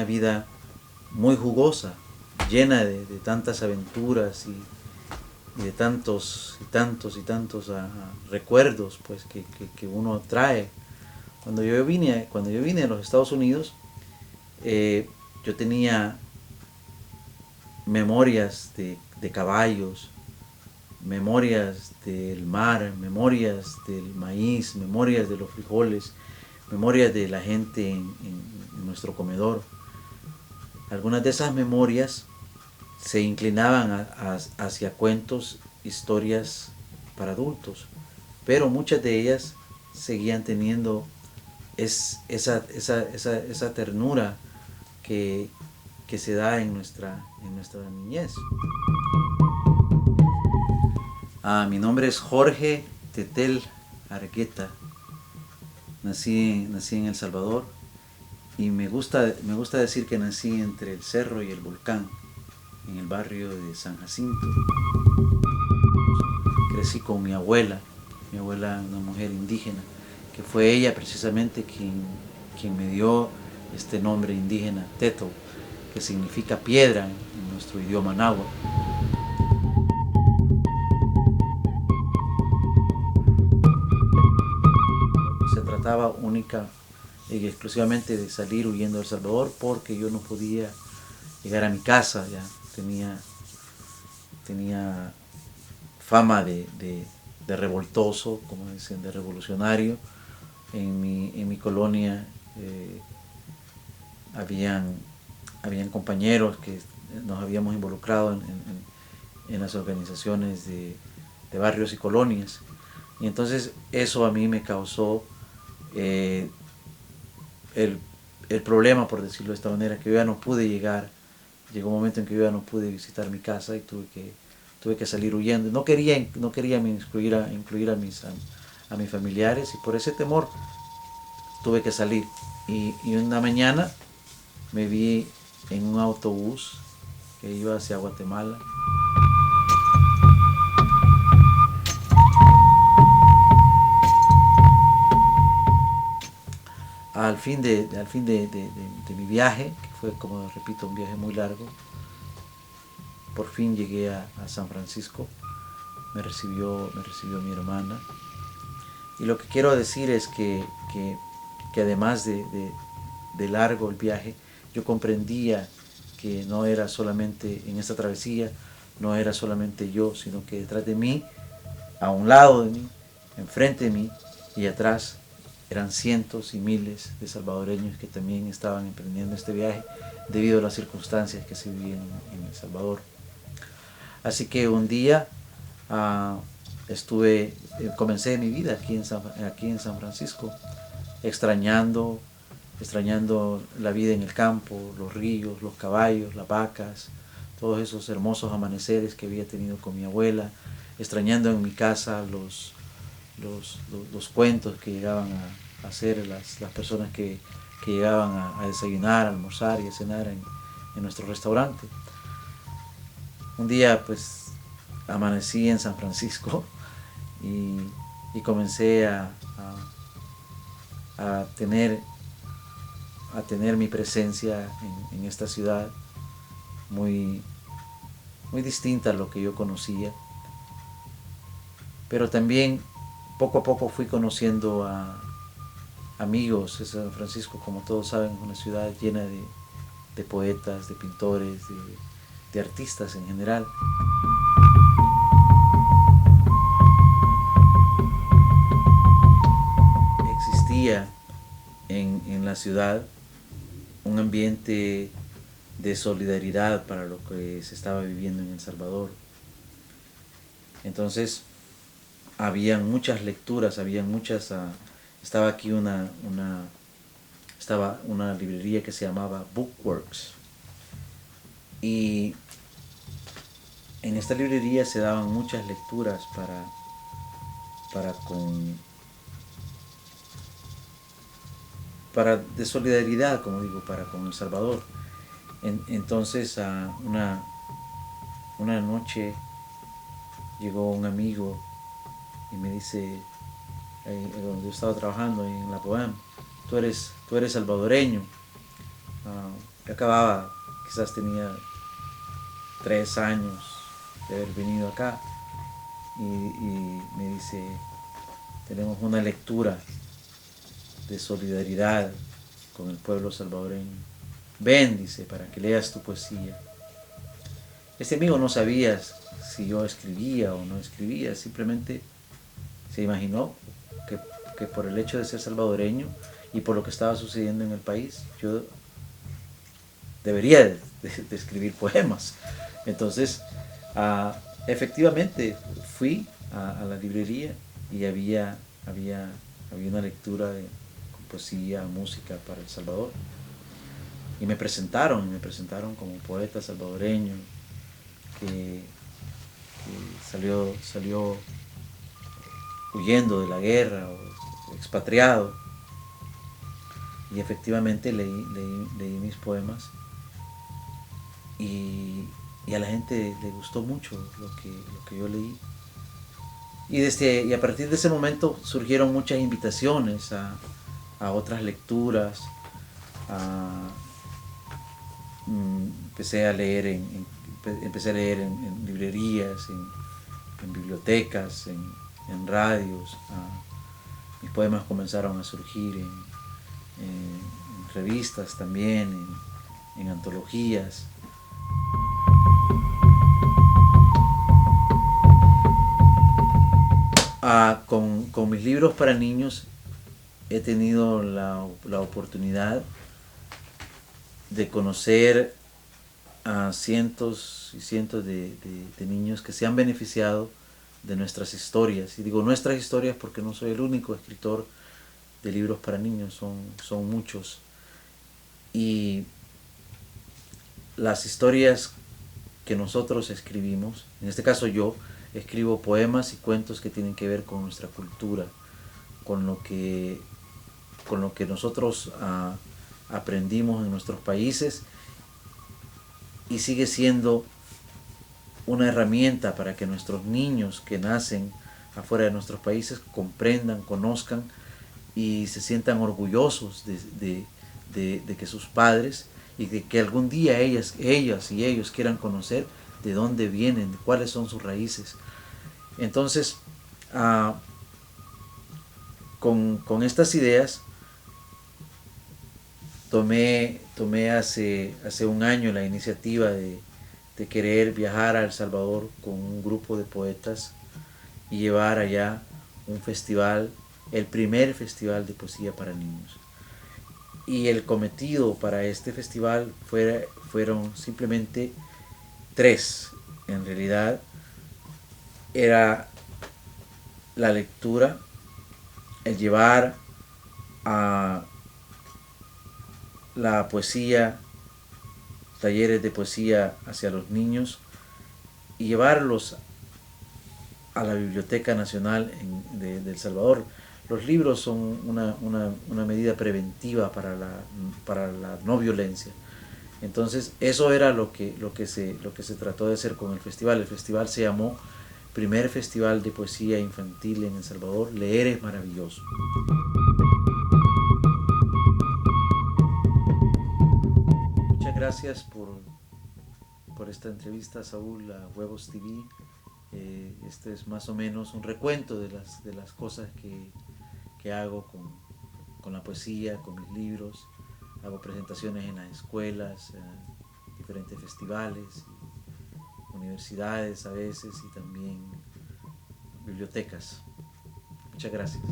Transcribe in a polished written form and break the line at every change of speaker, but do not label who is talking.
una vida muy jugosa, llena de tantas aventuras y de tantos recuerdos pues que uno trae. Cuando yo vine a los Estados Unidos, yo tenía memorias de caballos, memorias del mar, memorias del maíz, memorias de los frijoles, memorias de la gente en nuestro comedor. Algunas de esas memorias se inclinaban hacia cuentos, historias para adultos, pero muchas de ellas seguían teniendo esa ternura que, que se da en nuestra niñez. Mi nombre es Jorge Tetel Argueta. Nací en El Salvador y me gusta decir que nací entre el cerro y el volcán, en el barrio de San Jacinto. Crecí con mi abuela, una mujer indígena, que fue ella precisamente quien me dio este nombre indígena, Teto, que significa piedra en nuestro idioma náhuatl. Se trataba única y exclusivamente de salir huyendo de El Salvador porque yo no podía llegar a mi casa, ya tenía fama de revoltoso, como dicen, de revolucionario. En mi colonia habían compañeros que nos habíamos involucrado en las organizaciones de barrios y colonias. Y entonces eso a mí me causó el problema, por decirlo de esta manera, que yo ya no pude llegar. Llegó un momento en que yo ya no pude visitar mi casa y tuve que salir huyendo. No quería incluir a mis familiares, y por ese temor tuve que salir. Y una mañana me vi en un autobús que iba hacia Guatemala. Al fin de mi viaje, que fue, como repito, un viaje muy largo, por fin llegué a San Francisco. Me recibió mi hermana. Y lo que quiero decir es que además de largo el viaje, yo comprendía que no era solamente en esta travesía, no era solamente yo, sino que detrás de mí, a un lado de mí, enfrente de mí y atrás, eran cientos y miles de salvadoreños que también estaban emprendiendo este viaje debido a las circunstancias que se vivían en El Salvador. Así que un día comencé mi vida aquí en San Francisco, extrañando la vida en el campo, los ríos, los caballos, las vacas, todos esos hermosos amaneceres que había tenido con mi abuela, extrañando en mi casa los cuentos que llegaban a hacer las personas que llegaban a desayunar, a almorzar y a cenar en nuestro restaurante. Un día pues amanecí en San Francisco y comencé a tener mi presencia en esta ciudad muy distinta a lo que yo conocía, pero también poco a poco fui conociendo a amigos. San Francisco, como todos saben, es una ciudad llena de poetas, de pintores, de artistas en general. Existía en la ciudad un ambiente de solidaridad para lo que se estaba viviendo en El Salvador. Entonces habían muchas lecturas, estaba aquí estaba una librería que se llamaba Bookworks, y en esta librería se daban muchas lecturas de solidaridad, como digo, para con El Salvador. Entonces una noche llegó un amigo y me dice, donde yo estaba trabajando en la POAM, tú eres salvadoreño, Yo acababa, quizás tenía 3 años de haber venido acá y me dice, tenemos una lectura de solidaridad con el pueblo salvadoreño. Ven, dice, para que leas tu poesía. Este amigo no sabía si yo escribía o no escribía, simplemente se imaginó que por el hecho de ser salvadoreño y por lo que estaba sucediendo en el país, yo debería de escribir poemas. Entonces, efectivamente, fui a la librería y había una lectura de poesía, música para El Salvador. Y me presentaron como poeta salvadoreño que salió huyendo de la guerra o expatriado. Y efectivamente leí mis poemas y a la gente le gustó mucho lo que yo leí. Y a partir de ese momento surgieron muchas invitaciones a otras lecturas. Empecé a leer en librerías, en bibliotecas, en radios. Mis poemas comenzaron a surgir en revistas también, en antologías. Con mis libros para niños he tenido la oportunidad de conocer a cientos y cientos de niños que se han beneficiado de nuestras historias. Y digo nuestras historias porque no soy el único escritor de libros para niños, son muchos. Y las historias que nosotros escribimos, en este caso yo, escribo poemas y cuentos que tienen que ver con nuestra cultura, con lo que nosotros aprendimos en nuestros países, y sigue siendo una herramienta para que nuestros niños que nacen afuera de nuestros países comprendan, conozcan y se sientan orgullosos de que sus padres, y de que algún día ellas y ellos quieran conocer de dónde vienen, cuáles son sus raíces. Entonces, con estas ideas tomé hace un año la iniciativa de querer viajar a El Salvador con un grupo de poetas y llevar allá un festival, el primer festival de poesía para niños. Y el cometido para este festival fueron simplemente 3. En realidad era la lectura, el llevar a la poesía, talleres de poesía hacia los niños y llevarlos a la Biblioteca Nacional de El Salvador. Los libros son una medida preventiva para la no violencia. Entonces eso era lo que se trató de hacer con el festival. El festival se llamó Primer Festival de Poesía Infantil en El Salvador, Leer es Maravilloso. Muchas gracias por esta entrevista, Saúl, a Huevos TV. Este es más o menos un recuento de las cosas que hago con la poesía, con mis libros. Hago presentaciones en las escuelas, diferentes festivales, universidades a veces, y también bibliotecas. Muchas gracias.